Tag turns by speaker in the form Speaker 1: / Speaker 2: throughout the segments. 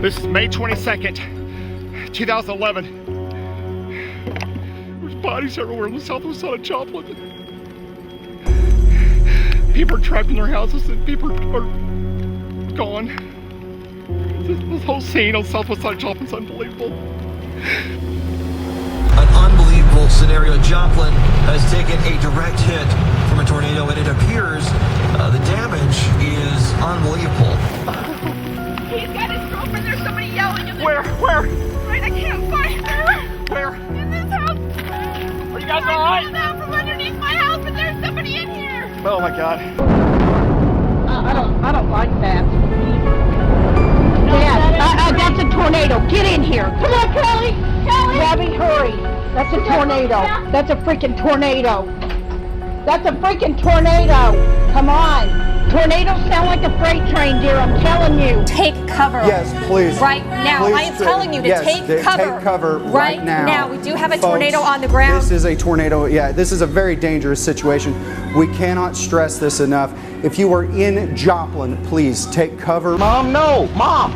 Speaker 1: This is May 22nd, 2011. There's bodies everywhere on the southwest side of Joplin. People are trapped in their houses and people are gone. This whole scene on the southwest side of Joplin is unbelievable.
Speaker 2: An unbelievable scenario. Joplin has taken a direct hit from a tornado, and it appears the damage is unbelievable.
Speaker 3: He's got his girlfriend. There's somebody yelling in the
Speaker 1: Where?
Speaker 3: Right, I can't find her.
Speaker 1: Where?
Speaker 3: In this house.
Speaker 1: Are you guys alright?
Speaker 3: I'm out from underneath my house, but there's somebody in here.
Speaker 1: Oh my God.
Speaker 4: I don't like that. Dad, that's a tornado. Get in here. Come on, Kelly. Gabby, hurry. That's a tornado. That's a freaking tornado. That's a freaking tornado. Come on. Tornadoes sound like a freight train, dear. I'm telling you.
Speaker 5: Take cover.
Speaker 6: Yes, please.
Speaker 5: Right now.
Speaker 6: Please
Speaker 5: I am telling you to take cover.
Speaker 6: Take cover right now.
Speaker 5: We do have a
Speaker 6: Folks,
Speaker 5: tornado on the ground.
Speaker 6: This is a tornado. Yeah, this is a very dangerous situation. We cannot stress this enough. If you are in Joplin, please take cover.
Speaker 7: Mom, no! Mom!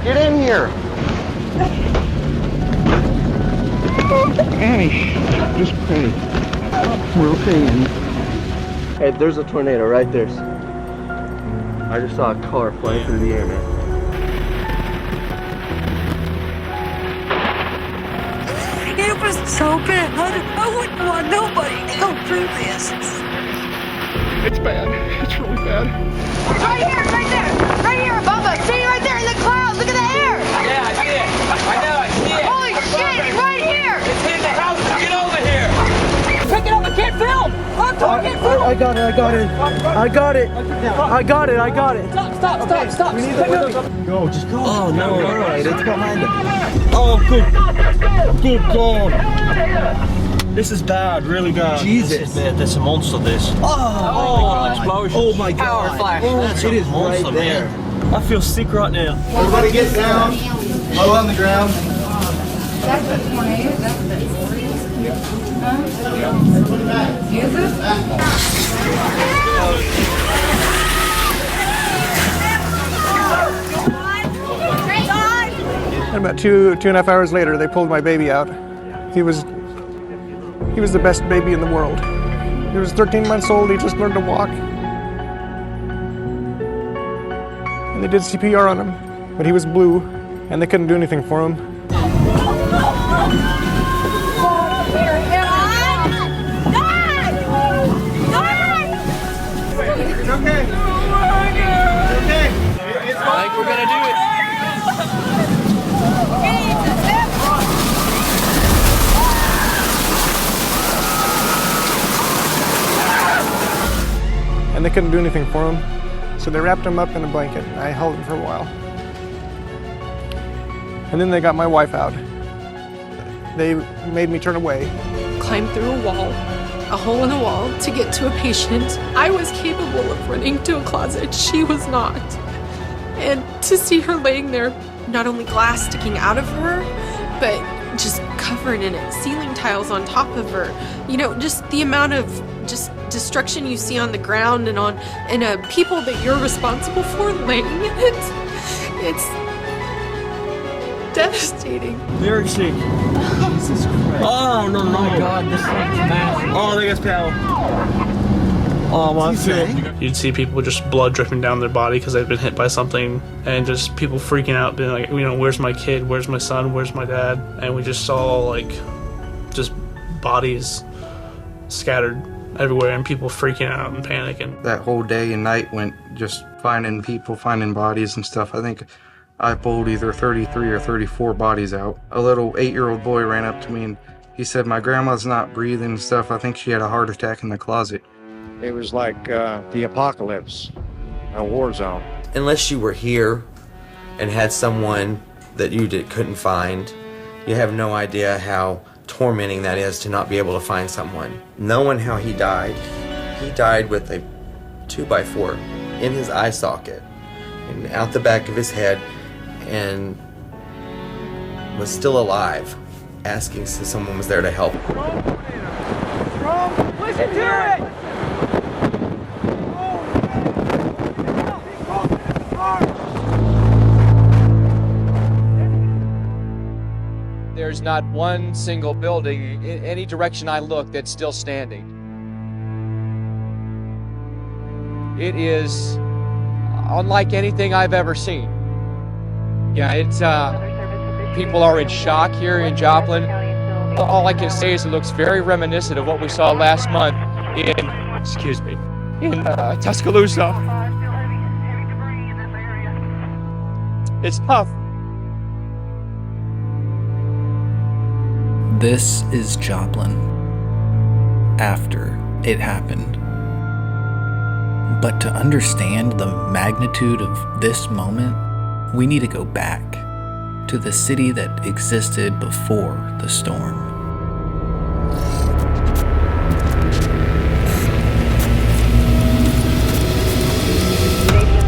Speaker 7: Get in here!
Speaker 1: Annie, just pray. We're okay, Annie.
Speaker 7: Hey, there's a tornado right there. I just saw a car flying through the air, man.
Speaker 8: It was so bad. I wouldn't want nobody to go through this.
Speaker 1: It's bad. It's really bad.
Speaker 3: Right here, right there. Right here above us. See, right there in the clouds. Look at the air.
Speaker 9: Yeah, I see it. I know, I see it.
Speaker 3: Holy shit, right here.
Speaker 9: It's hitting the house. Get over here.
Speaker 8: Pick it up, I can't film. I'm talking film.
Speaker 7: I got it.
Speaker 8: Stop.
Speaker 7: Go, just go. Oh, no, alright, it's behind us. Oh, good God. This is bad, really bad. Jesus.
Speaker 2: That's a monster, this.
Speaker 7: Oh my God.
Speaker 9: Power flash.
Speaker 7: Oh, it is
Speaker 2: monster,
Speaker 7: right there.
Speaker 2: man.
Speaker 7: I feel sick right now. Everybody get down. Low on the ground.
Speaker 3: That's a tornado. That's the Is it?
Speaker 10: And about two and a half hours later, they pulled my baby out. He was the best baby in the world. He was 13 months old. He just learned to walk. And they did CPR on him, but he was blue, and they couldn't do anything for him.
Speaker 1: It's okay. It's okay.
Speaker 9: I think we're gonna do it.
Speaker 10: And they couldn't do anything for him, so they wrapped him up in a blanket. I held him for a while. And then they got my wife out. They made me turn away.
Speaker 11: Climbed through a wall, a hole in a wall, to get to a patient. I was capable of running to a closet. She was not. And to see her laying there, not only glass sticking out of her, but just covered in it, ceiling tiles on top of her. You know, just the amount of just destruction you see on the ground and people that you're responsible for laying in it. It's devastating.
Speaker 7: Very sick. Jesus Christ. Oh, no. Oh my God, this thing's massive. Oh, there goes power. Oh, my God.
Speaker 12: You'd see people just blood dripping down their body because they'd been hit by something, and just people freaking out, being like, you know, where's my kid? Where's my son? Where's my dad? And we just saw, like, just bodies scattered everywhere and people freaking out and panicking.
Speaker 13: That whole day and night went just finding people, finding bodies and stuff. I think I pulled either 33 or 34 bodies out. A little 8-year-old boy ran up to me and he said, "My grandma's not breathing and stuff. I think she had a heart attack in the closet."
Speaker 14: It was like the apocalypse, a war zone.
Speaker 15: Unless you were here and had someone that you couldn't find, you have no idea how tormenting that is to not be able to find someone. Knowing how he died with a 2x4 in his eye socket and out the back of his head, and was still alive, asking if someone was there to help.
Speaker 8: Listen to it!
Speaker 16: there's not one single building in any direction I look that's still standing. It is unlike anything I've ever seen. Yeah, it's people are in shock here in Joplin. All I can say is it looks very reminiscent of what we saw last month in Tuscaloosa. It's tough.
Speaker 17: This is Joplin after it happened. But to understand the magnitude of this moment, we need to go back to the city that existed before the storm.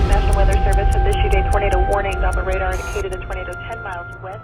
Speaker 18: National Weather Service has issued a tornado warning on the radar, indicated a tornado 10 miles west.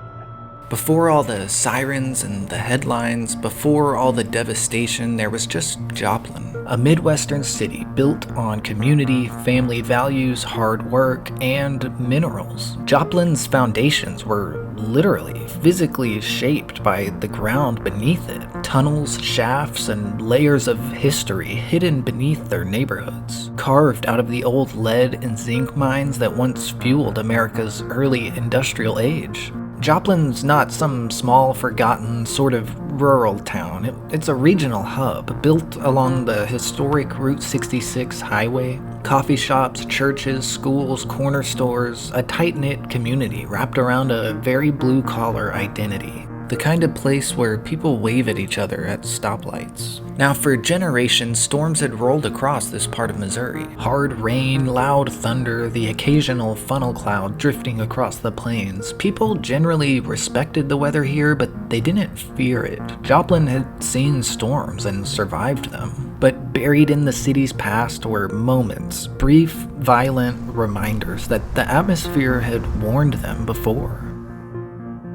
Speaker 17: Before all the sirens and the headlines, before all the devastation, there was just Joplin, a Midwestern city built on community, family values, hard work, and minerals. Joplin's foundations were literally, physically shaped by the ground beneath it. Tunnels, shafts, and layers of history hidden beneath their neighborhoods, carved out of the old lead and zinc mines that once fueled America's early industrial age. Joplin's not some small, forgotten, sort of rural town. It's a regional hub, built along the historic Route 66 highway. Coffee shops, churches, schools, corner stores, a tight-knit community wrapped around a very blue-collar identity. The kind of place where people wave at each other at stoplights. Now, for generations, storms had rolled across this part of Missouri. Hard rain, loud thunder, the occasional funnel cloud drifting across the plains. People generally respected the weather here, but they didn't fear it. Joplin had seen storms and survived them. But buried in the city's past were moments, brief, violent reminders that the atmosphere had warned them before.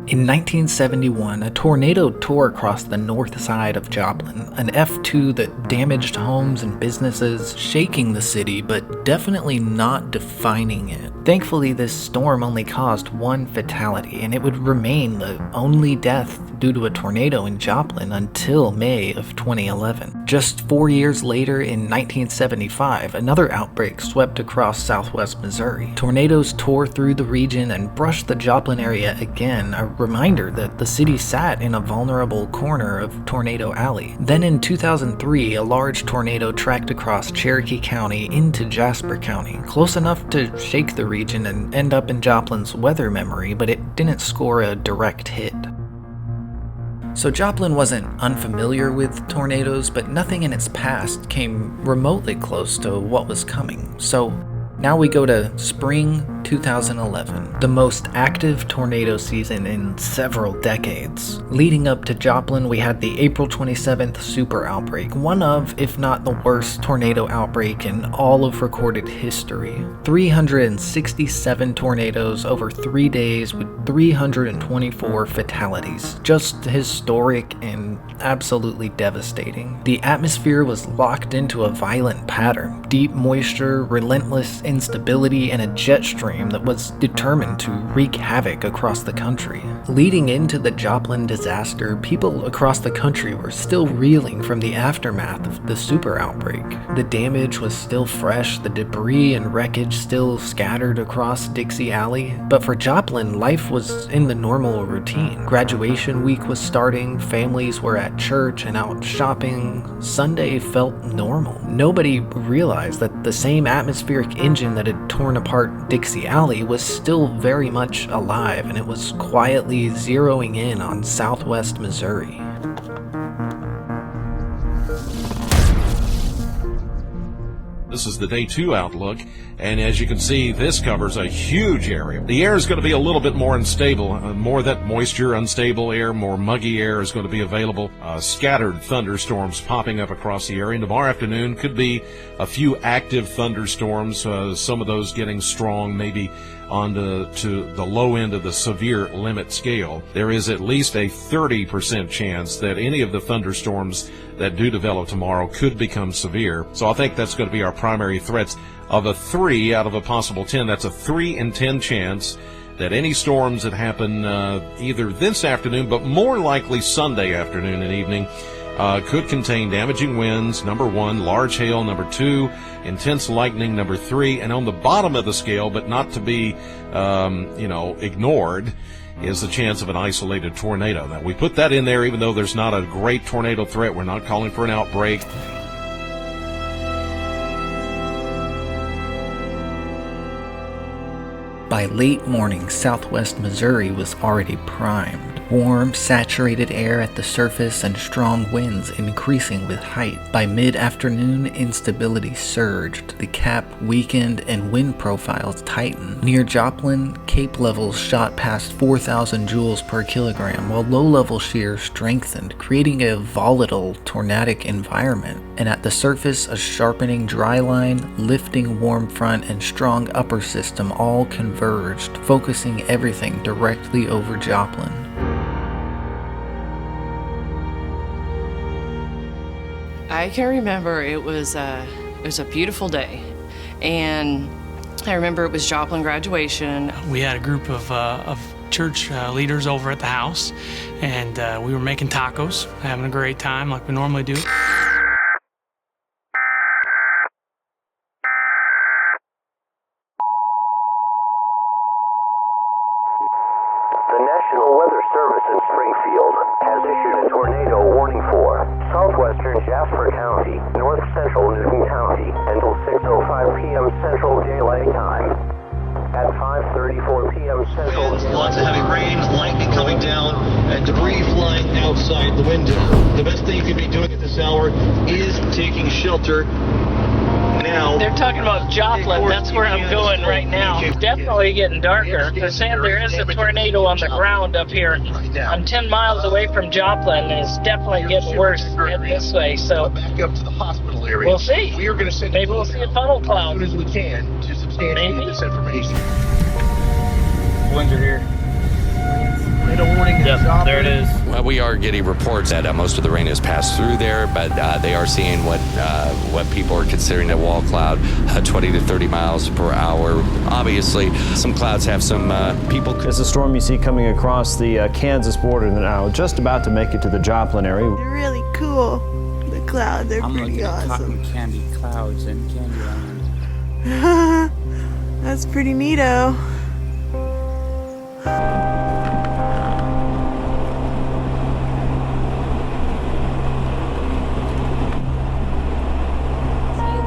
Speaker 17: In 1971, a tornado tore across the north side of Joplin, an F2 that damaged homes and businesses, shaking the city, but definitely not defining it. Thankfully, this storm only caused one fatality, and it would remain the only death due to a tornado in Joplin until May of 2011. Just 4 years later, in 1975, another outbreak swept across southwest Missouri. Tornadoes tore through the region and brushed the Joplin area again, a reminder that the city sat in a vulnerable corner of Tornado Alley. Then in 2003, a large tornado tracked across Cherokee County into Jasper County, close enough to shake the region and end up in Joplin's weather memory, but it didn't score a direct hit. So Joplin wasn't unfamiliar with tornadoes, but nothing in its past came remotely close to what was coming. So now we go to spring 2011, the most active tornado season in several decades. Leading up to Joplin, we had the April 27th super outbreak, one of, if not the worst tornado outbreak in all of recorded history. 367 tornadoes over 3 days with 324 fatalities. Just historic and absolutely devastating. The atmosphere was locked into a violent pattern. Deep moisture, relentless instability, and a jet stream that was determined to wreak havoc across the country. Leading into the Joplin disaster, people across the country were still reeling from the aftermath of the super outbreak. The damage was still fresh, the debris and wreckage still scattered across Dixie Alley, but for Joplin, life was in the normal routine. Graduation week was starting, families were at church and out shopping. Sunday felt normal. Nobody realized that the same atmospheric engine that had torn apart Dixie Alley was still very much alive, and it was quietly zeroing in on southwest Missouri.
Speaker 19: This is the day 2 outlook, and as you can see, this covers a huge area. The air is going to be a little bit more unstable, more of that moisture, unstable air, more muggy air is going to be available. Scattered thunderstorms popping up across the area. And tomorrow afternoon could be a few active thunderstorms, some of those getting strong, maybe on to the low end of the severe limit scale. There is at least a 30% chance that any of the thunderstorms that do develop tomorrow could become severe. So I think that's going to be our primary threats. Of a 3 out of a possible 10, that's a 3 in 10 chance that any storms that happen either this afternoon, but more likely Sunday afternoon and evening, could contain damaging winds, number 1, large hail, number 2, intense lightning, number 3, and on the bottom of the scale, but not to be, ignored, is the chance of an isolated tornado. Now, we put that in there even though there's not a great tornado threat. We're not calling for an outbreak.
Speaker 17: By late morning, southwest Missouri was already primed. Warm, saturated air at the surface and strong winds increasing with height. By mid-afternoon, instability surged, the cap weakened, and wind profiles tightened. Near Joplin, cape levels shot past 4,000 joules per kilogram, while low-level shear strengthened, creating a volatile, tornadic environment. And at the surface, a sharpening dry line, lifting warm front, and strong upper system all converged, focusing everything directly over Joplin.
Speaker 20: I can remember it was a beautiful day, and I remember it was Joplin graduation.
Speaker 21: We had a group of church leaders over at the house, and we were making tacos, having a great time like we normally do.
Speaker 22: The National Weather Service in Springfield has issued a tornado warning for southwestern Jasper County, north central Newton County, until 6:05 p.m. Central Daylight Time. At 5:34 p.m. Central.
Speaker 2: Lots of heavy rain, lightning coming down, and debris flying outside the window. The best thing you could be doing at this hour is taking shelter. Now,
Speaker 23: they're talking about Joplin. That's where I'm going right now. It's definitely getting darker. They're saying there is a tornado on the ground up here. I'm 10 miles away from Joplin, and it's definitely getting worse heading this way. So
Speaker 2: back up to the hospital area.
Speaker 23: We'll see.
Speaker 2: We are going to send
Speaker 23: maybe we'll see a funnel cloud
Speaker 2: as soon as we can to substantiate this information.
Speaker 7: Winds are here.
Speaker 9: Tornado warning. Yep, there it is.
Speaker 24: Well, we are getting reports that most of the rain has passed through there, but they are seeing what people are considering a wall cloud, 20 to 30 miles per hour. Obviously, some clouds have some people.
Speaker 25: It's a storm you see coming across the Kansas border now, just about to make it to the Joplin area.
Speaker 26: They're really cool. The clouds are
Speaker 27: I'm
Speaker 26: pretty
Speaker 27: looking
Speaker 26: awesome.
Speaker 27: at cotton candy clouds in Candyland.
Speaker 26: That's pretty neato.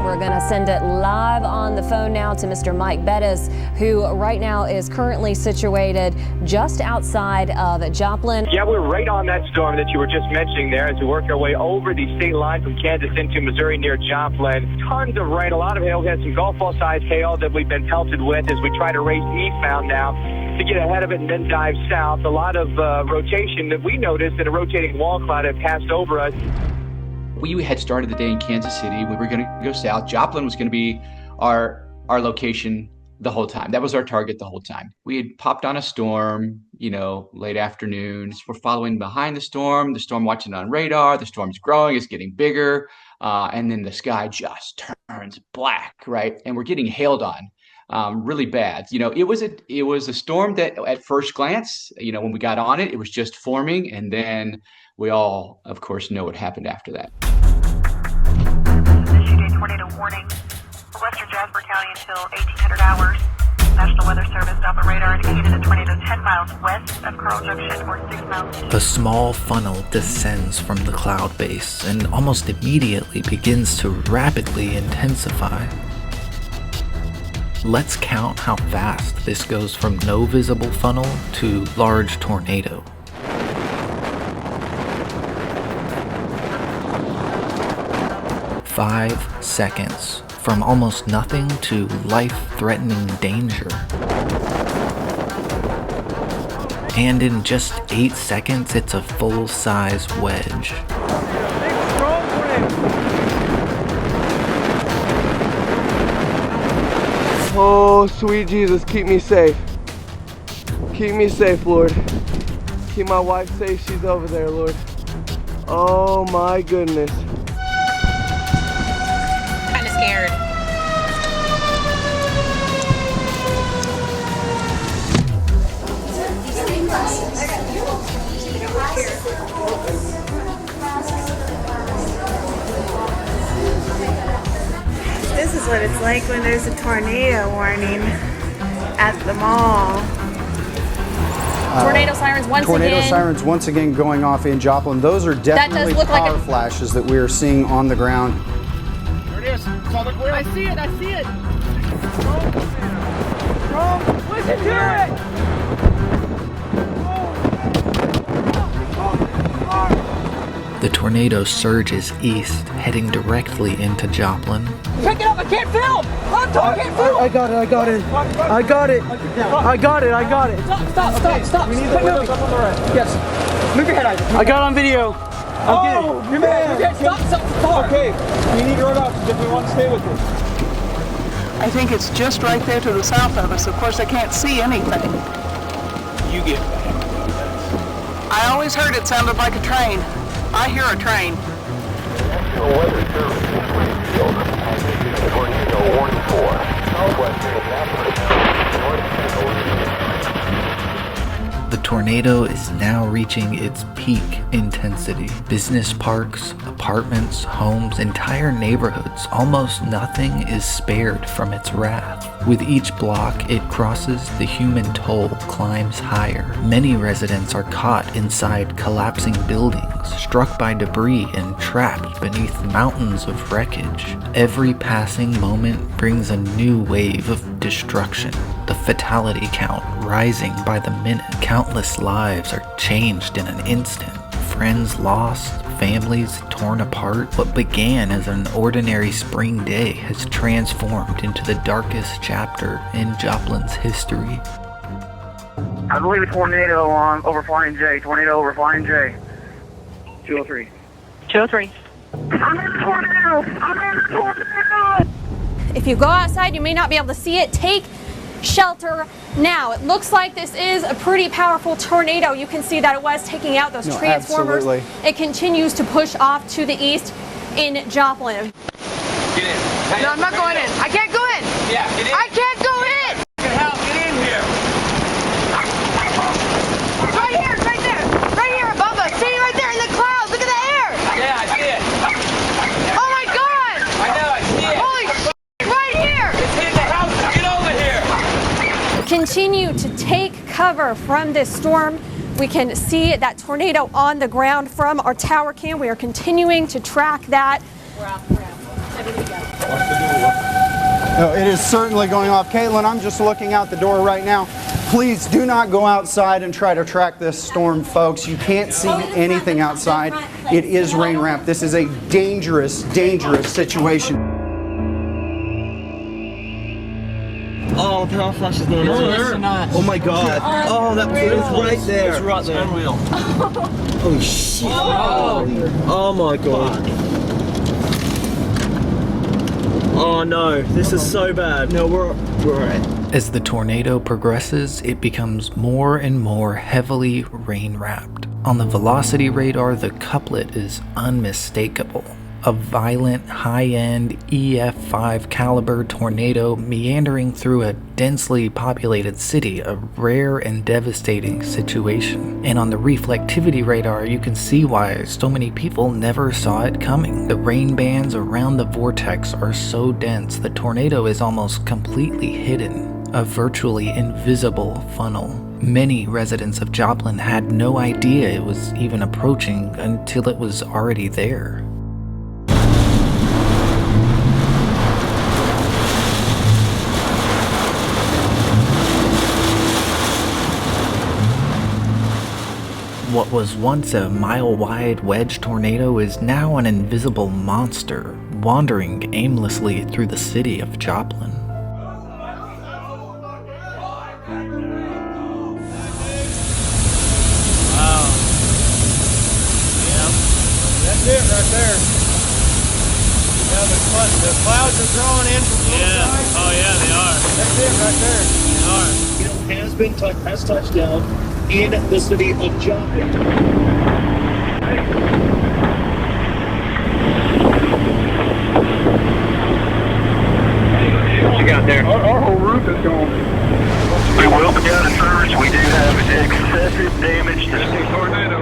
Speaker 5: We're going to send it live on the phone now to Mr. Mike Bettis, who right now is currently situated just outside of Joplin.
Speaker 28: Yeah, we're right on that storm that you were just mentioning there as we work our way over the state line from Kansas into Missouri near Joplin. Tons of rain, a lot of hail. We had some golf ball sized hail that we've been pelted with as we try to race eastbound now to get ahead of it and then dive south. A lot of rotation that we noticed that a rotating wall cloud had passed over us.
Speaker 29: We had started the day in Kansas City. We were going to go south. Joplin was going to be our location the whole time. That was our target the whole time. We had popped on a storm, late afternoon. We're following behind the storm watching on radar. The storm's growing, it's getting bigger. And then the sky just turns black, right? And we're getting hailed on really bad. It was a storm that at first glance, when we got on it, it was just forming. And then we all, of course, know what happened after that.
Speaker 18: Issued a tornado warning for western Jasper County until 1800 hours. National Weather Service Doppler radar indicated a tornado 10 miles west of Carl Junction or 6 miles.
Speaker 17: A small funnel descends from the cloud base and almost immediately begins to rapidly intensify. Let's count how fast this goes from no visible funnel to large tornado. 5 seconds, from almost nothing to life-threatening danger. And in just 8 seconds, it's a full-size wedge.
Speaker 30: Oh, sweet Jesus, keep me safe. Keep me safe, Lord. Keep my wife safe, she's over there, Lord. Oh my goodness.
Speaker 5: Kind of scared.
Speaker 26: like when there's a tornado warning at the mall.
Speaker 5: Tornado sirens once again.
Speaker 1: Tornado sirens once again going off in Joplin. Those are definitely power flashes that we are seeing on the ground.
Speaker 9: There it is. It's on the ground.
Speaker 8: I see it. I see it.
Speaker 9: Listen to it.
Speaker 17: The tornado surges east, heading directly into Joplin.
Speaker 8: Pick it up. I can't film. I can't film.
Speaker 1: I got it. I got it. I got it. I got it. I got it.
Speaker 8: Stop.
Speaker 1: We need the wheels up on the right. Yes. Move your head, Isaac. I got it on video.
Speaker 9: Oh, man.
Speaker 8: Stop.
Speaker 1: Okay. We need your options if we want to stay with it.
Speaker 8: I think it's just right there to the south of us. Of course, I can't see anything.
Speaker 9: You get back.
Speaker 8: I always heard it sounded like a train. I hear a train.
Speaker 22: National Weather Service in Springfield has issued a tornado warning for southwestern Jasper County, north central New
Speaker 17: The tornado is now reaching its peak intensity. Business parks, apartments, homes, entire neighborhoods, almost nothing is spared from its wrath. With each block it crosses, the human toll climbs higher. Many residents are caught inside collapsing buildings, struck by debris and trapped beneath mountains of wreckage. Every passing moment brings a new wave of destruction. The fatality count rising by the minute. Countless lives are changed in an instant. Friends lost, families torn apart. What began as an ordinary spring day has transformed into the darkest chapter in Joplin's history.
Speaker 28: I believe a tornado over Flying J. Tornado over Flying J. 203.
Speaker 18: 203.
Speaker 28: I'm in the tornado! I'm in the tornado!
Speaker 5: If you go outside, you may not be able to see it. Take shelter now. It looks like this is a pretty powerful tornado. You can see that it was taking out those transformers.
Speaker 1: Absolutely.
Speaker 5: It continues to push off to the east in Joplin.
Speaker 9: Get in.
Speaker 8: No, I'm not going in. I can't go in.
Speaker 9: Yeah, get in.
Speaker 8: I can't go in.
Speaker 9: Get help. Get in here.
Speaker 8: Right here, right there. Right here above us. See right there in the clouds. Look at the air.
Speaker 9: Yeah, I see it.
Speaker 8: Oh my God.
Speaker 9: I know, I see it.
Speaker 8: Holy shit. Right here.
Speaker 9: It's in the house. Get over here.
Speaker 5: Continue to take cover from this storm. We can see that tornado on the ground from our tower cam. We are continuing to track that. We're off the ground.
Speaker 1: No, it is certainly going off. Caitlin, I'm just looking out the door right now. Please do not go outside and try to track this storm, folks. You can't see anything outside. It is rain ramp. This is a dangerous, dangerous situation.
Speaker 7: Oh, the power flash is going on. Oh my God. Oh, that is right there. It's right there. Holy shit. Oh my God. Oh no, this is so bad. No, we're alright.
Speaker 17: As the tornado progresses, it becomes more and more heavily rain-wrapped. On the velocity radar, the couplet is unmistakable. A violent, high-end EF5 caliber tornado meandering through a densely populated city, a rare and devastating situation. And on the reflectivity radar, you can see why so many people never saw it coming. The rain bands around the vortex are so dense, the tornado is almost completely hidden. A virtually invisible funnel. Many residents of Joplin had no idea it was even approaching until it was already there. What was once a mile-wide wedge tornado is now an invisible monster, wandering aimlessly through the city of Joplin.
Speaker 9: Wow. Yeah. That's it right there. Yeah, the clouds are drawing in from both sides. Oh yeah, they are. That's it right there. They are.
Speaker 2: Has touched down in the city of Joplin.
Speaker 28: What you got there? Our whole roof is gone. We will be out of service. We do have excessive damage to the tornado.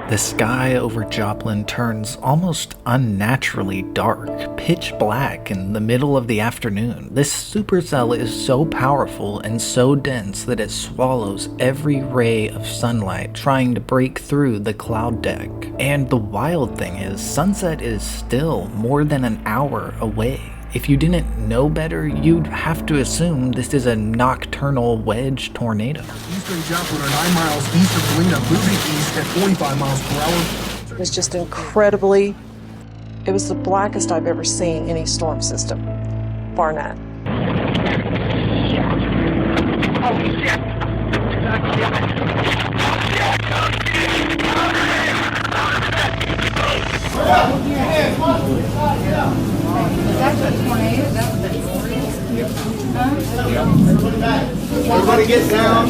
Speaker 17: The sky over Joplin turns almost unnaturally dark, pitch black in the middle of the afternoon. This supercell is so powerful and so dense that it swallows every ray of sunlight trying to break through the cloud deck. And the wild thing is, sunset is still more than an hour away. If you didn't know better, you'd have to assume this is a nocturnal wedge tornado.
Speaker 3: Eastern Joplin are 9 miles east of Galena, moving east at 45 miles per hour.
Speaker 4: It was just incredibly, it was the blackest I've ever seen any storm system, bar none.
Speaker 8: Oh, shit.
Speaker 1: Everybody get down,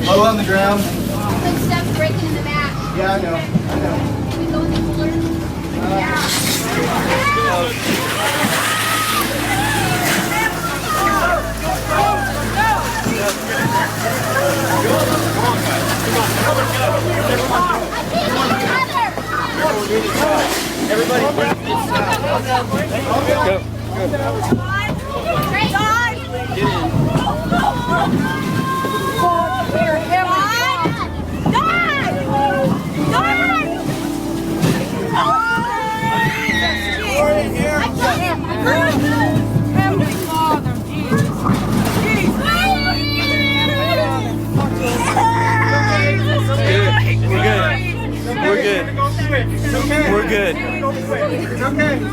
Speaker 1: low on the ground.
Speaker 6: Good stuff breaking in the back.
Speaker 1: Yeah, I know.
Speaker 6: Can we go in the cooler? Yeah.
Speaker 8: Everybody, go.
Speaker 6: Great.
Speaker 8: Get in.
Speaker 6: Heavenly Father, Jesus.
Speaker 7: We're good. We're good.
Speaker 6: It's
Speaker 1: okay. It's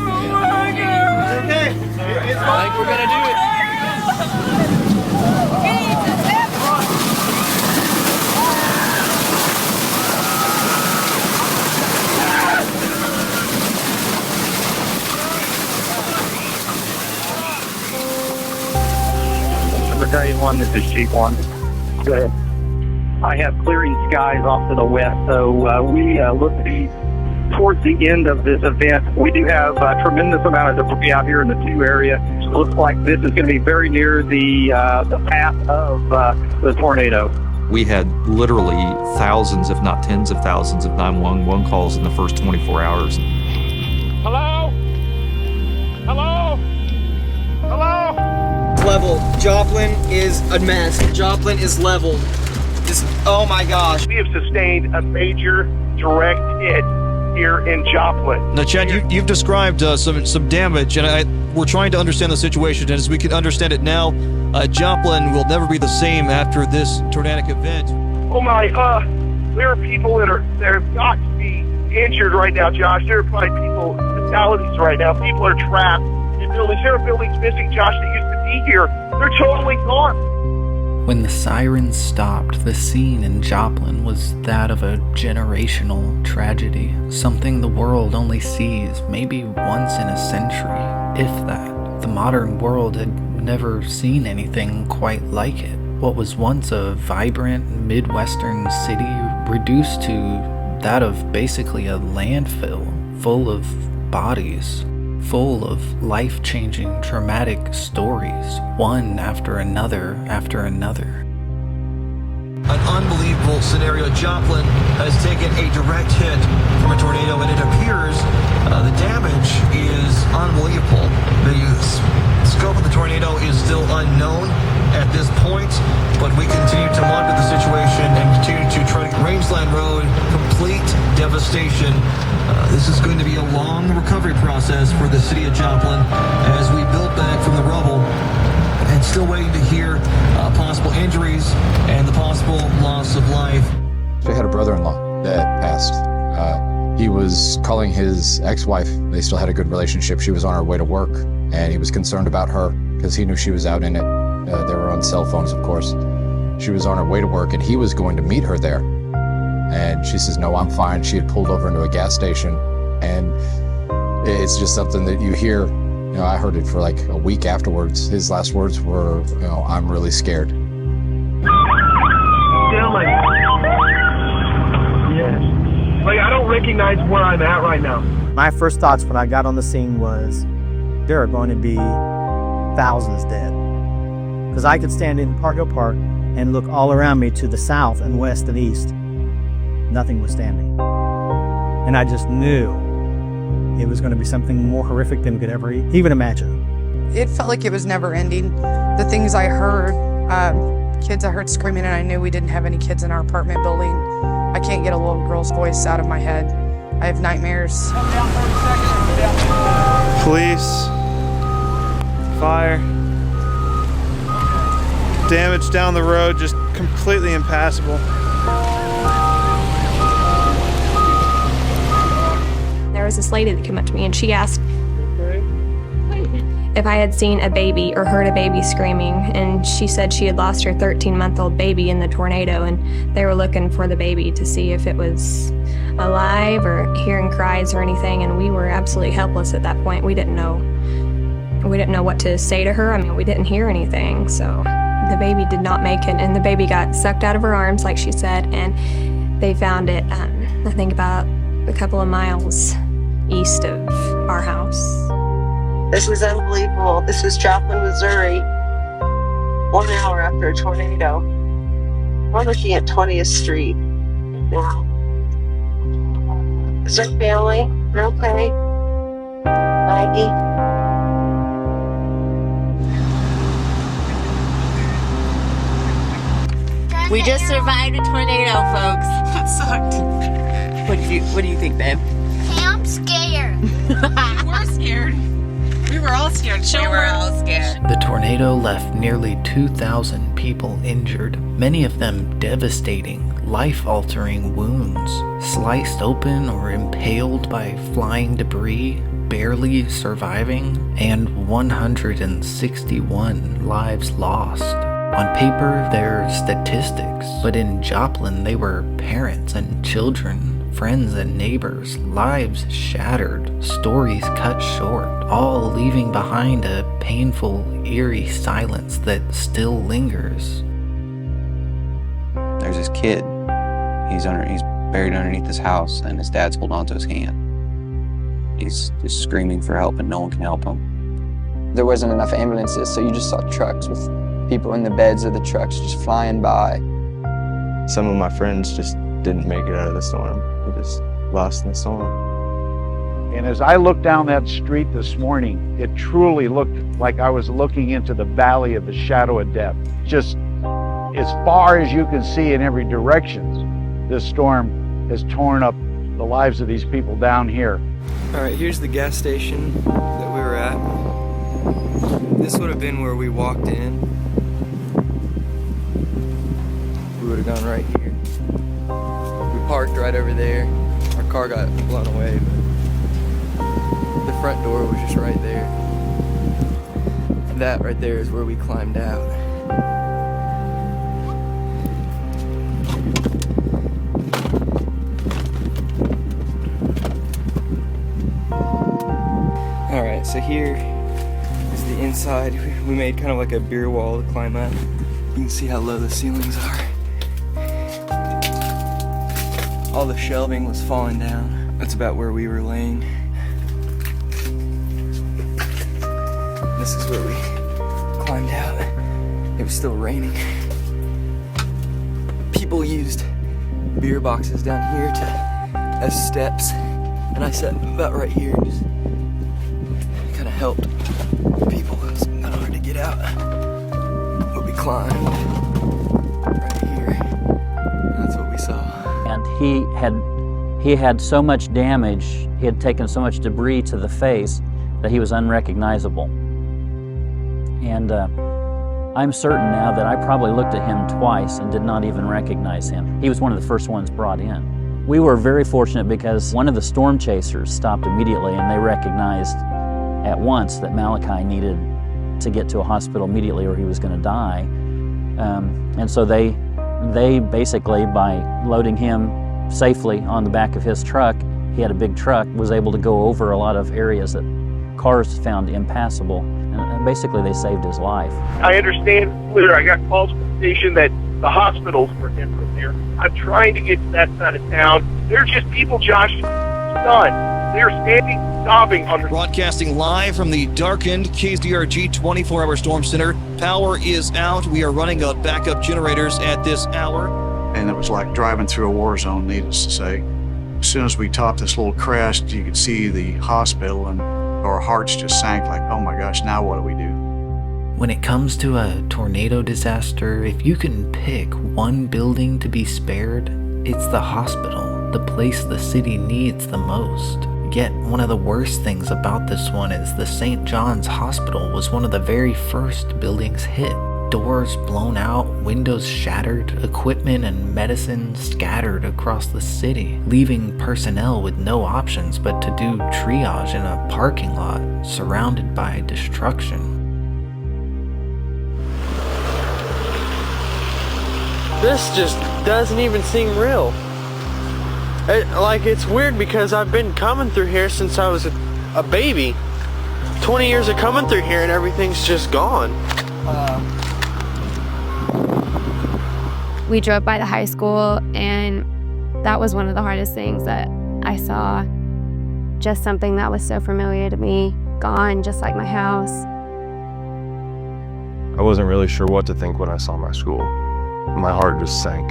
Speaker 1: okay.
Speaker 7: I think we're gonna do it.
Speaker 28: Battalion 1, this is Chief 1. Go ahead. I have clearing skies off to the west, so we look to be towards the end of this event. We do have a tremendous amount of debris out here in the 2 area. It looks like this is going to be very near the path of the tornado.
Speaker 10: We had literally thousands, if not tens of thousands of 911 calls in the first 24 hours.
Speaker 9: Hello? Hello? Hello?
Speaker 7: Level. Joplin is a mess. Joplin is leveled. Oh my gosh.
Speaker 28: We have sustained a major direct hit here in Joplin.
Speaker 11: Now, Chad, you've described some damage, and we're trying to understand the situation. And as we can understand it now, Joplin will never be the same after this tornadic event.
Speaker 28: Oh my, there are people that have got to be injured right now, Josh. There are probably people, fatalities right now. People are trapped in buildings. There are buildings missing, Josh, that used to be here. They're totally gone.
Speaker 17: When the sirens stopped, the scene in Joplin was that of a generational tragedy, something the world only sees maybe once in a century, if that. The modern world had never seen anything quite like it. What was once a vibrant Midwestern city reduced to that of basically a landfill full of bodies, full of life-changing, traumatic stories, one after another after another.
Speaker 7: An unbelievable scenario. Joplin has taken a direct hit from a tornado, and it appears the damage is unbelievable. The scope of the tornado is still unknown at this point, but we continue to monitor the situation and continue to try to Rangeland Road, complete devastation. This is going to be a long recovery process for the city of Joplin as we build back from the rubble, and still waiting to hear possible injuries and the possible loss of life.
Speaker 12: I had a brother-in-law that passed. He was calling his ex-wife. They still had a good relationship. She was on her way to work, and he was concerned about her because he knew she was out in it. They were on cell phones, of course. She was on her way to work, and he was going to meet her there. And she says, no, I'm fine. She had pulled over into a gas station, and it's just something that you hear. You know, I heard it for like a week afterwards. His last words were, you know, I'm really scared.
Speaker 28: Dylan. Yes. Like, I don't recognize where I'm at right now.
Speaker 13: My first thoughts when I got on the scene was, there are going to be thousands dead. Because I could stand in Park Hill Park and look all around me to the south and west and east. Nothing was standing. And I just knew it was going to be something more horrific than we could ever even imagine.
Speaker 14: It felt like it was never ending. The things I heard, kids I heard screaming, and I knew we didn't have any kids in our apartment building. I can't get a little girl's voice out of my head. I have nightmares.
Speaker 9: Police, fire, damage down the road, just completely impassable.
Speaker 15: There was this lady that came up to me and she asked if I had seen a baby or heard a baby screaming, and she said she had lost her 13-month-old baby in the tornado, and they were looking for the baby to see if it was alive or hearing cries or anything, and we were absolutely helpless at that point. We didn't know what to say to her. I mean, we didn't hear anything, so the baby did not make it, and the baby got sucked out of her arms, like she said, and they found it, I think about a couple of miles east of our house.
Speaker 16: This was unbelievable. This was Joplin, Missouri, 1 hour after a tornado. We're looking at 20th Street now. Is our family okay? Maggie?
Speaker 19: We just survived a tornado, folks.
Speaker 16: That sucked.
Speaker 19: What do you think, babe?
Speaker 6: Hey, I'm scared.
Speaker 19: We're scared. We were all scared. We were all scared.
Speaker 17: The tornado left nearly 2,000 people injured, many of them devastating, life-altering wounds, sliced open or impaled by flying debris, barely surviving, and 161 lives lost. On paper, they're statistics, but in Joplin, they were parents and children, friends and neighbors, lives shattered, stories cut short, all leaving behind a painful, eerie silence that still lingers.
Speaker 20: There's this kid. He's buried underneath his house, and his dad's holding onto his hand. He's just screaming for help, and no one can help him.
Speaker 21: There wasn't enough ambulances, so you just saw trucks with people in the beds of the trucks just flying by.
Speaker 23: Some of my friends just didn't make it out of the storm. They just lost in the storm.
Speaker 24: And as I looked down that street this morning, it truly looked like I was looking into the valley of the shadow of death. Just as far as you can see in every direction, this storm has torn up the lives of these people down here.
Speaker 23: All right, here's the gas station that we were at. This would have been where we walked in. We would have gone right here. We parked right over there. Our car got blown away, but the front door was just right there. That right there is where we climbed out. All right, so here is the inside. We made kind of like a beer wall to climb up. You can see how low the ceilings are. All the shelving was falling down. That's about where we were laying. This is where we climbed out. It was still raining. People used beer boxes down here as steps, and I sat about right here and just kind of helped people. It was not hard to get out, but we climbed right here. That's what we saw.
Speaker 25: And he had so much damage, he had taken so much debris to the face that he was unrecognizable. And I'm certain now that I probably looked at him twice and did not even recognize him. He was one of the first ones brought in. We were very fortunate because one of the storm chasers stopped immediately, and they recognized at once that Malachi needed to get to a hospital immediately or he was going to die. And so they basically, by loading him safely on the back of his truck, he had a big truck, was able to go over a lot of areas that cars found impassable, and basically they saved his life.
Speaker 27: I understand clear. I got calls from the station that the hospitals were in from there. I'm trying to get to that side of town. They're just people, Josh, stunned. They're standing, sobbing under.
Speaker 11: Broadcasting live from the darkened KZRG 24-hour storm center. Power is out. We are running out backup generators at this hour.
Speaker 31: And it was like driving through a war zone, needless to say.
Speaker 2: As soon as we topped this little crest, you could see the hospital, and our hearts just sank like, oh my gosh, now what do we do?
Speaker 17: When it comes to a tornado disaster, if you can pick one building to be spared, it's the hospital, the place the city needs the most. Yet, one of the worst things about this one is the St. John's Hospital was one of the very first buildings hit. Doors blown out, windows shattered, equipment and medicine scattered across the city, leaving personnel with no options but to do triage in a parking lot, surrounded by destruction.
Speaker 9: This just doesn't even seem real. It's weird because I've been coming through here since I was a baby. 20 years of coming through here and everything's just gone.
Speaker 3: We drove by the high school, and that was one of the hardest things that I saw. Just something that was so familiar to me, gone just like my house.
Speaker 4: I wasn't really sure what to think when I saw my school. My heart just sank.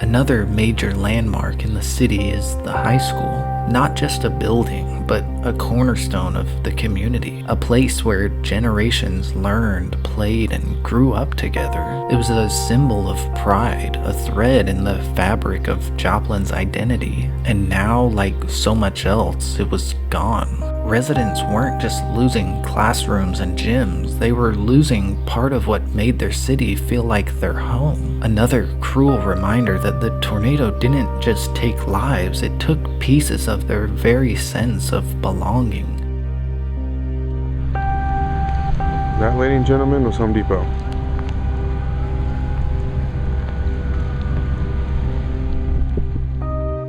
Speaker 17: Another major landmark in the city is the high school. Not just a building, but a cornerstone of the community. A place where generations learned, played, and grew up together. It was a symbol of pride, a thread in the fabric of Joplin's identity. And now, like so much else, it was gone. Residents weren't just losing classrooms and gyms, they were losing part of what made their city feel like their home. Another cruel reminder that the tornado didn't just take lives, it took pieces of their very sense of belonging.
Speaker 4: That, ladies and gentlemen, was Home Depot.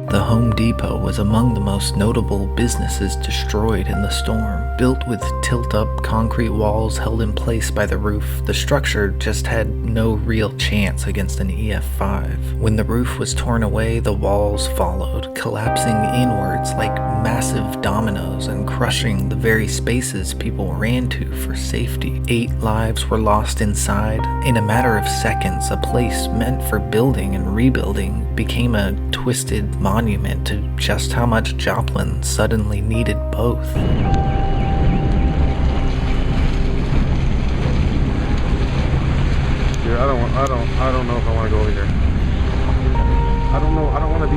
Speaker 17: The Home Depot was among the most notable businesses destroyed in the storm. Built with tilt-up concrete walls held in place by the roof, the structure just had no real chance against an EF5. When the roof was torn away, the walls followed, collapsing inwards like massive dominoes and crushing the very spaces people ran to for safety. 8 lives were lost inside. In a matter of seconds, a place meant for building and rebuilding became a twisted monument to just how much Joplin suddenly needed both.
Speaker 4: Yeah, I don't know if I want to go over here. I don't want to be...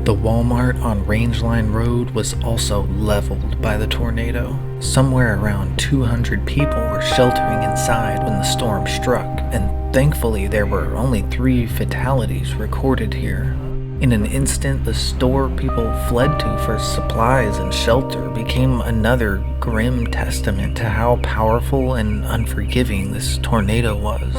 Speaker 17: The Walmart on Rangeline Road was also leveled by the tornado. Somewhere around 200 people were sheltering inside when the storm struck, and thankfully there were only 3 fatalities recorded here. In an instant, the store people fled to for supplies and shelter became another grim testament to how powerful and unforgiving this tornado was.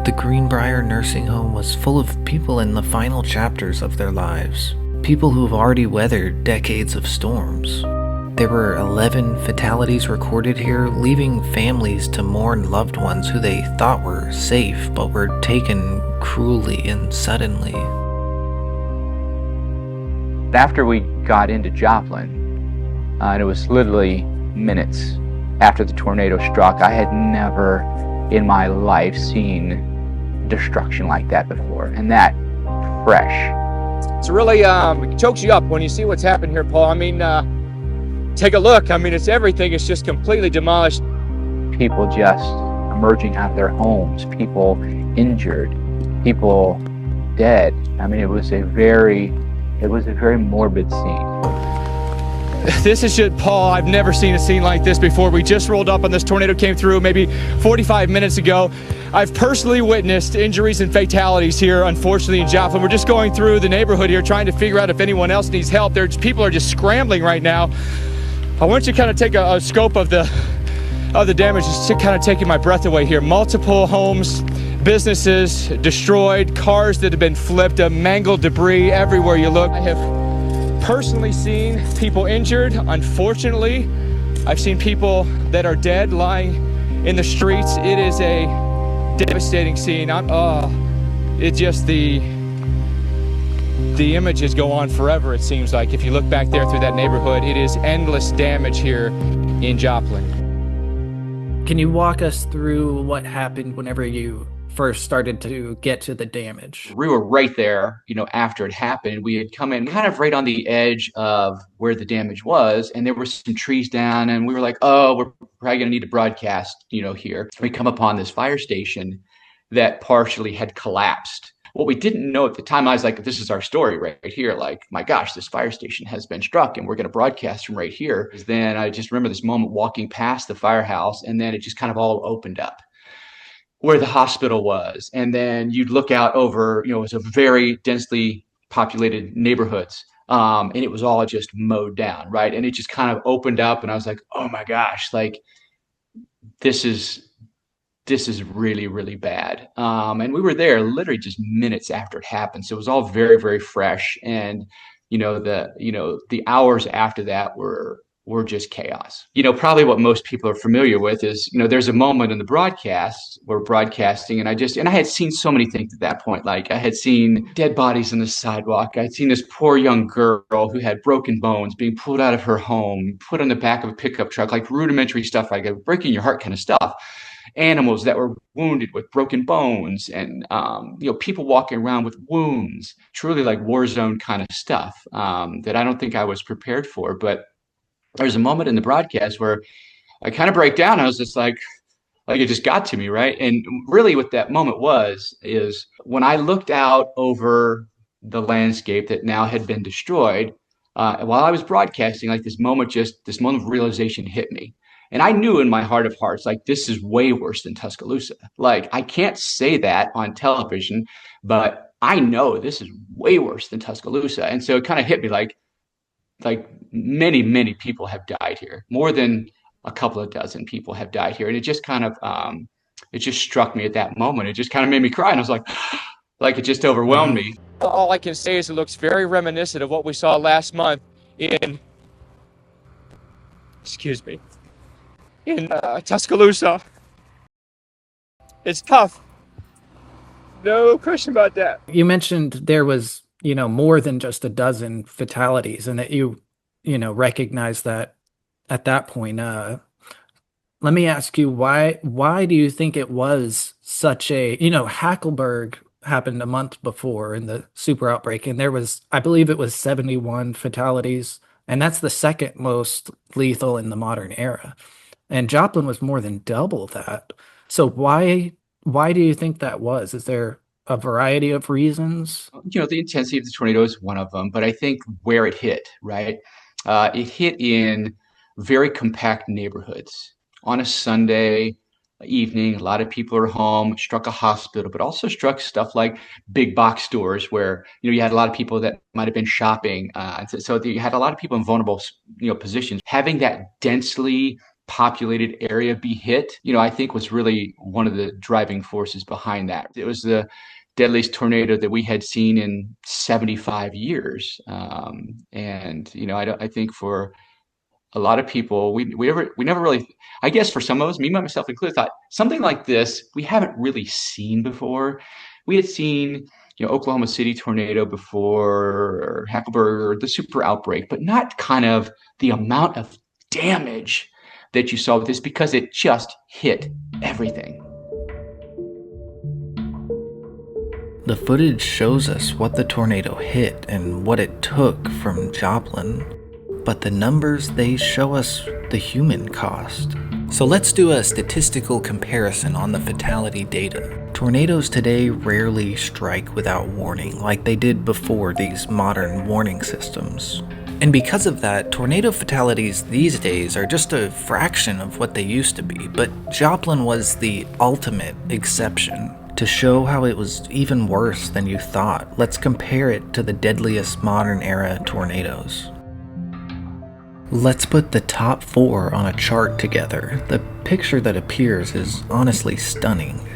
Speaker 17: The Greenbrier nursing home was full of people in the final chapters of their lives, people who've already weathered decades of storms. There were 11 fatalities recorded here, leaving families to mourn loved ones who they thought were safe but were taken cruelly and suddenly.
Speaker 21: After we got into Joplin, and it was literally minutes after the tornado struck, I had never in my life seen destruction like that before, and that fresh.
Speaker 28: It's really it chokes you up when you see what's happened here, Paul. I mean, take a look. I mean, it's everything. It's just completely demolished.
Speaker 21: People just emerging out of their homes, people injured, people dead. I mean, it was a very morbid scene.
Speaker 28: This is just, Paul, I've never seen a scene like this before. We just rolled up on this tornado, came through maybe 45 minutes ago. I've personally witnessed injuries and fatalities here, unfortunately, in Joplin. We're just going through the neighborhood here, trying to figure out if anyone else needs help. People are just scrambling right now. I want you to kind of take a scope of the damage, just to kind of taking my breath away here. Multiple homes, businesses destroyed, cars that have been flipped, mangled debris everywhere you look. I have personally seen people injured. Unfortunately, I've seen people that are dead lying in the streets. It is a devastating scene. It just the images go on forever, it seems like. If you look back there through that neighborhood, it is endless damage here in Joplin.
Speaker 17: Can you walk us through what happened whenever you
Speaker 1: first started to get to the damage?
Speaker 21: We were right there, after it happened. We had come in kind of right on the edge of where the damage was, and there were some trees down, and we were like, oh, we're probably going to need to broadcast, here. We come upon this fire station that partially had collapsed. What we didn't know at the time, I was like, this is our story right here. Like, my gosh, this fire station has been struck and we're going to broadcast from right here. Then I just remember this moment walking past the firehouse, and then it just kind of all opened up where the hospital was. And then you'd look out over, it was a very densely populated neighborhoods. And it was all just mowed down, right? And it just kind of opened up, and I was like, oh my gosh, like this is really, really bad. And we were there literally just minutes after it happened. So it was all very, very fresh. And, the hours after that were just chaos. Probably what most people are familiar with is, there's a moment in the broadcast, we're broadcasting, and I had seen so many things at that point. Like, I had seen dead bodies on the sidewalk. I'd seen this poor young girl who had broken bones being pulled out of her home, put on the back of a pickup truck, like rudimentary stuff, like breaking your heart kind of stuff. Animals that were wounded with broken bones, and people walking around with wounds, truly like war zone kind of stuff that I don't think I was prepared for. But there's a moment in the broadcast where I kind of break down. I was just like it just got to me, right? And really what that moment is when I looked out over the landscape that now had been destroyed, while I was broadcasting, like this moment of realization hit me. And I knew in my heart of hearts, like, this is way worse than Tuscaloosa. Like, I can't say that on television, but I know this is way worse than Tuscaloosa. And so it kind of hit me like many, many people have died here. More than a couple of dozen people have died here. And it just kind of, it just struck me at that moment. It just kind of made me cry. And I was like it just overwhelmed me.
Speaker 5: All I can say is it looks very reminiscent of what we saw last month in Tuscaloosa. It's tough. No question about that.
Speaker 1: You mentioned there was, more than just a dozen fatalities, and that you recognize that at that point. Let me ask you, why do you think it was such a, Hackleburg happened a month before in the super outbreak, and there was, I believe it was 71 fatalities, and that's the second most lethal in the modern era. And Joplin was more than double that. So why do you think that was? Is there a variety of reasons?
Speaker 21: The intensity of the tornado is one of them, but I think where it hit, right? It hit in very compact neighborhoods on a Sunday evening. A lot of people are home, struck a hospital, but also struck stuff like big box stores where, you had a lot of people that might have been shopping. So you had a lot of people in vulnerable, positions. Having that densely populated area be hit, I think was really one of the driving forces behind that. It was the deadliest tornado that we had seen in 75 years. And, I think for a lot of people, we never really, I guess for some of us, me, myself included, thought something like this, we haven't really seen before. We had seen, Oklahoma City tornado before, Hackleburg, or the super outbreak, but not kind of the amount of damage that you saw with this, because it just hit everything.
Speaker 17: The footage shows us what the tornado hit and what it took from Joplin, but the numbers, they show us the human cost. So let's do a statistical comparison on the fatality data. Tornadoes today rarely strike without warning like they did before these modern warning systems. And because of that, tornado fatalities these days are just a fraction of what they used to be, but Joplin was the ultimate exception. To show how it was even worse than you thought, let's compare it to the deadliest modern era tornadoes. Let's put the top 4 on a chart together. The picture that appears is honestly stunning.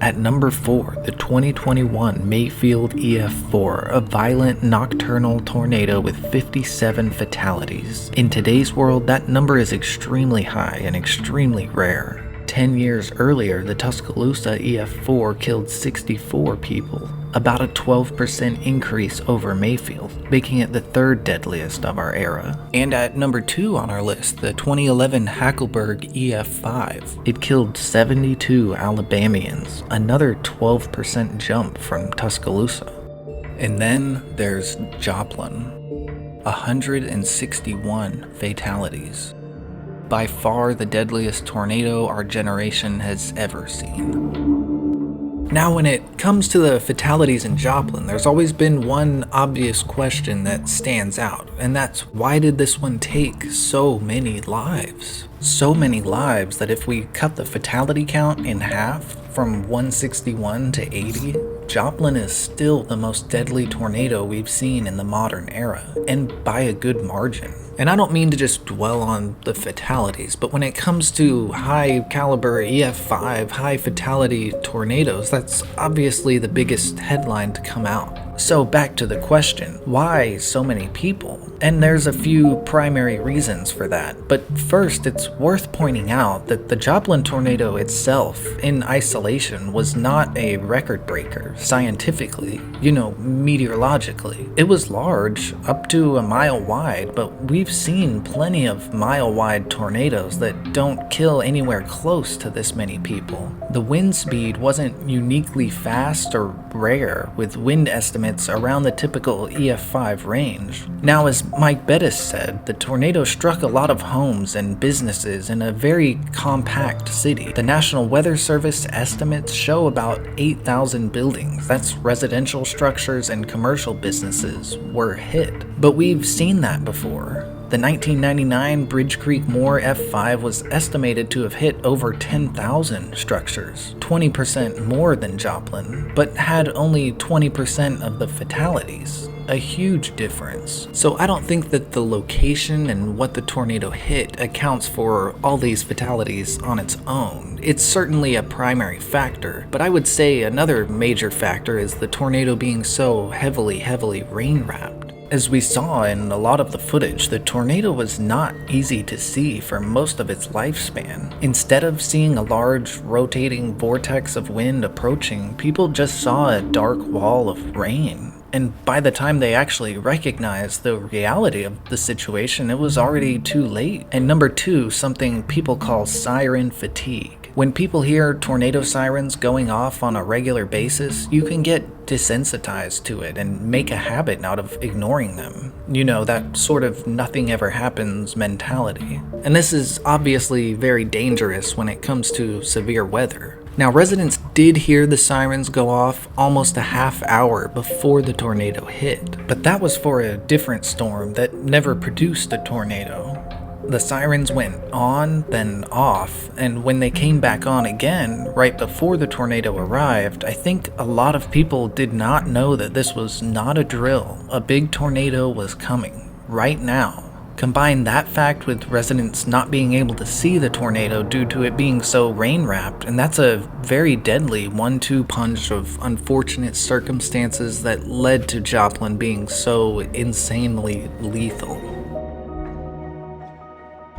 Speaker 17: At number 4, the 2021 MacLeod EF5, a violent nocturnal tornado with 57 fatalities. In today's world, that number is extremely high and extremely rare. 10 years earlier, the Tuscaloosa EF4 killed 64 people, about a 12% increase over Mayfield, making it the third deadliest of our era. And at number 2 on our list, the 2011 Hackleburg EF5. It killed 72 Alabamians, another 12% jump from Tuscaloosa. And then there's Joplin. 161 fatalities. By far the deadliest tornado our generation has ever seen. Now, when it comes to the fatalities in Joplin, there's always been one obvious question that stands out, and that's why did this one take so many lives? So many lives that if we cut the fatality count in half, from 161 to 80, Joplin is still the most deadly tornado we've seen in the modern era, and by a good margin. And I don't mean to just dwell on the fatalities, but when it comes to high caliber EF5, high fatality tornadoes, that's obviously the biggest headline to come out. So back to the question, why so many people? And there's a few primary reasons for that. But first, it's worth pointing out that the Joplin tornado itself, in isolation, was not a record breaker scientifically, meteorologically. It was large, up to a mile wide, but we've seen plenty of mile-wide tornadoes that don't kill anywhere close to this many people. The wind speed wasn't uniquely fast or rare, with wind estimates around the typical EF5 range. Now, as Mike Bettis said, the tornado struck a lot of homes and businesses in a very compact city. The National Weather Service estimates show about 8,000 buildings, that's residential structures and commercial businesses, were hit. But we've seen that before. The 1999 Bridge Creek Moore F5 was estimated to have hit over 10,000 structures, 20% more than Joplin, but had only 20% of the fatalities. A huge difference. So I don't think that the location and what the tornado hit accounts for all these fatalities on its own. It's certainly a primary factor, but I would say another major factor is the tornado being so heavily rain-wrapped. As we saw in a lot of the footage, the tornado was not easy to see for most of its lifespan. Instead of seeing a large, rotating vortex of wind approaching, people just saw a dark wall of rain. And by the time they actually recognized the reality of the situation, it was already too late. And number 2, something people call siren fatigue. When people hear tornado sirens going off on a regular basis, you can get desensitized to it and make a habit out of ignoring them. That sort of nothing ever happens mentality. And this is obviously very dangerous when it comes to severe weather. Now, residents did hear the sirens go off almost a half hour before the tornado hit, but that was for a different storm that never produced a tornado. The sirens went on, then off, and when they came back on again, right before the tornado arrived, I think a lot of people did not know that this was not a drill. A big tornado was coming, right now. Combine that fact with residents not being able to see the tornado due to it being so rain-wrapped, and that's a very deadly 1-2 punch of unfortunate circumstances that led to Joplin being so insanely lethal.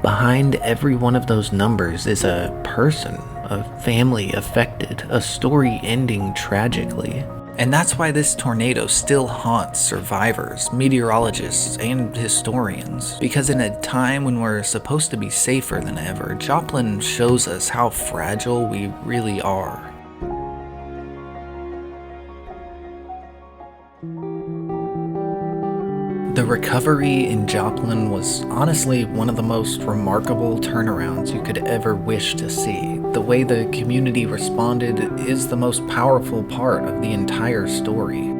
Speaker 17: Behind every one of those numbers is a person, a family affected, a story ending tragically. And that's why this tornado still haunts survivors, meteorologists, and historians. Because in a time when we're supposed to be safer than ever, Joplin shows us how fragile we really are. The recovery in Joplin was honestly one of the most remarkable turnarounds you could ever wish to see. The way the community responded is the most powerful part of the entire story.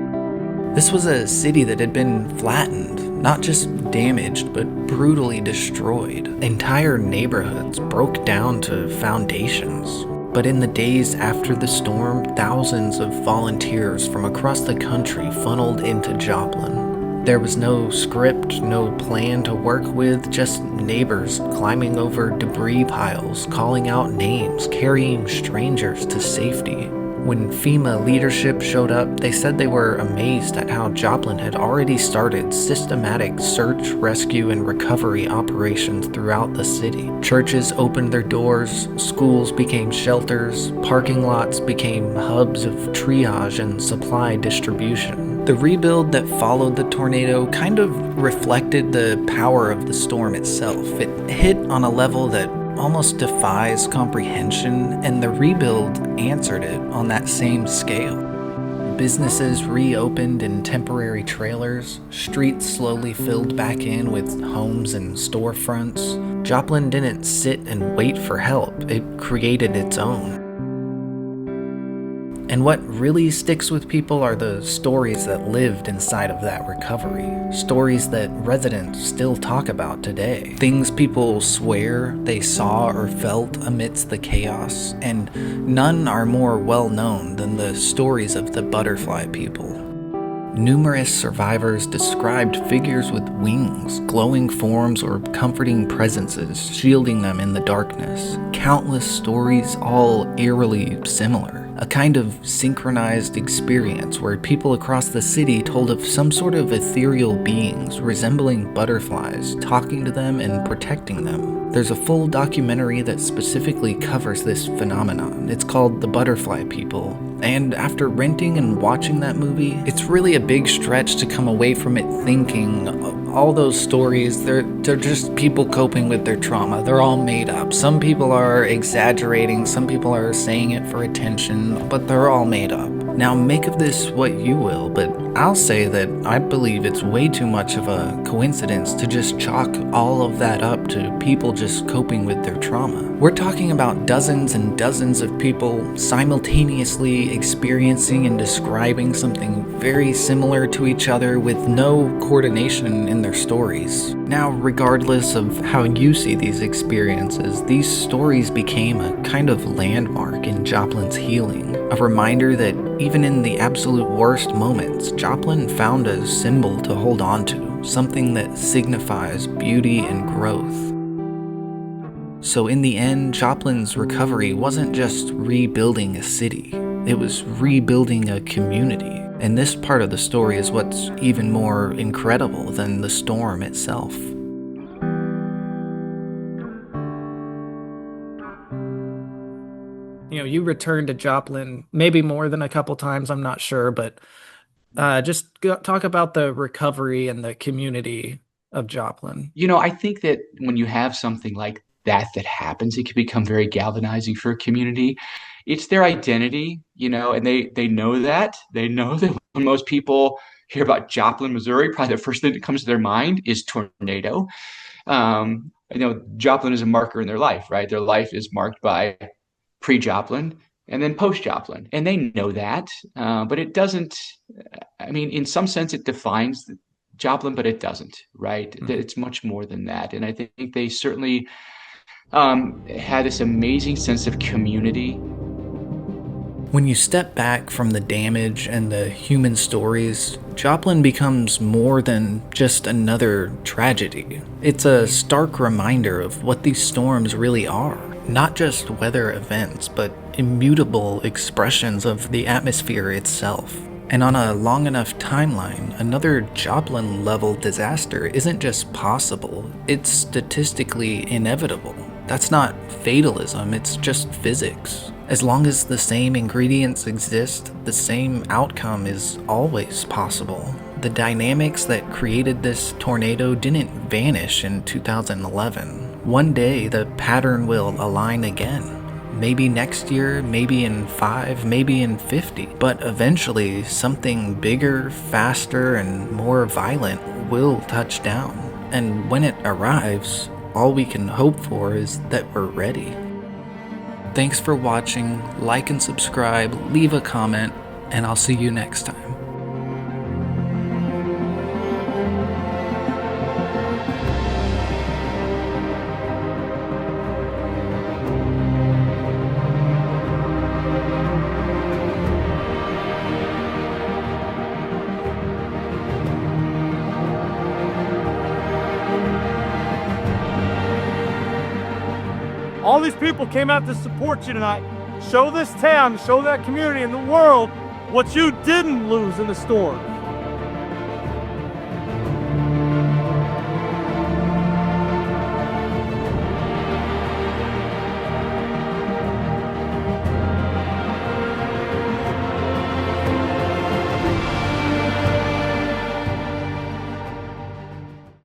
Speaker 17: This was a city that had been flattened, not just damaged, but brutally destroyed. Entire neighborhoods broke down to foundations. But in the days after the storm, thousands of volunteers from across the country funneled into Joplin. There was no script, no plan to work with, just neighbors climbing over debris piles, calling out names, carrying strangers to safety. When FEMA leadership showed up, they said they were amazed at how Joplin had already started systematic search, rescue, and recovery operations throughout the city. Churches opened their doors, schools became shelters, parking lots became hubs of triage and supply distribution. The rebuild that followed the tornado kind of reflected the power of the storm itself. It hit on a level that almost defies comprehension, and the rebuild answered it on that same scale. Businesses reopened in temporary trailers, streets slowly filled back in with homes and storefronts. Joplin didn't sit and wait for help, it created its own. And what really sticks with people are the stories that lived inside of that recovery. Stories that residents still talk about today. Things people swear they saw or felt amidst the chaos, and none are more well known than the stories of the butterfly people. Numerous survivors described figures with wings, glowing forms, or comforting presences shielding them in the darkness. Countless stories, all eerily similar. A kind of synchronized experience where people across the city told of some sort of ethereal beings resembling butterflies, talking to them and protecting them. There's a full documentary that specifically covers this phenomenon. It's called The Butterfly People. And after renting and watching that movie, it's really a big stretch to come away from it thinking all those stories, they're just people coping with their trauma. They're all made up. Some people are exaggerating, some people are saying it for attention, but they're all made up. Now make of this what you will, but I'll say that I believe it's way too much of a coincidence to just chalk all of that up to people just coping with their trauma. We're talking about dozens and dozens of people simultaneously experiencing and describing something very similar to each other with no coordination in their stories. Now, regardless of how you see these experiences, these stories became a kind of landmark in Joplin's healing, a reminder that even in the absolute worst moments, Joplin found a symbol to hold on to, something that signifies beauty and growth. So in the end, Joplin's recovery wasn't just rebuilding a city, it was rebuilding a community. And this part of the story is what's even more incredible than the storm itself.
Speaker 1: You know, you returned to Joplin maybe more than a couple times, I'm not sure, but talk about the recovery and the community of Joplin.
Speaker 21: You know, I think that when you have something like that happens, it can become very galvanizing for a community. It's their identity, you know, and they know that. They know that when most people hear about Joplin, Missouri, probably the first thing that comes to their mind is tornado. You know, Joplin is a marker in their life, right? Their life is marked by pre-Joplin and then post-Joplin. And they know that, but it doesn't, I mean, in some sense it defines Joplin, but it doesn't, right? Mm-hmm. It's much more than that. And I think they certainly had this amazing sense of community.
Speaker 17: When you step back from the damage and the human stories, Joplin becomes more than just another tragedy. It's a stark reminder of what these storms really are. Not just weather events, but immutable expressions of the atmosphere itself. And on a long enough timeline, another Joplin-level disaster isn't just possible, it's statistically inevitable. That's not fatalism, it's just physics. As long as the same ingredients exist, the same outcome is always possible. The dynamics that created this tornado didn't vanish in 2011. One day, the pattern will align again. Maybe next year, maybe in 5, maybe in 50. But eventually, something bigger, faster, and more violent will touch down. And when it arrives, all we can hope for is that we're ready. Thanks for watching, like and subscribe, leave a comment, and I'll see you next time.
Speaker 9: All these people came out to support you tonight.
Speaker 4: Show this town, show that community and the world what you didn't lose in the storm.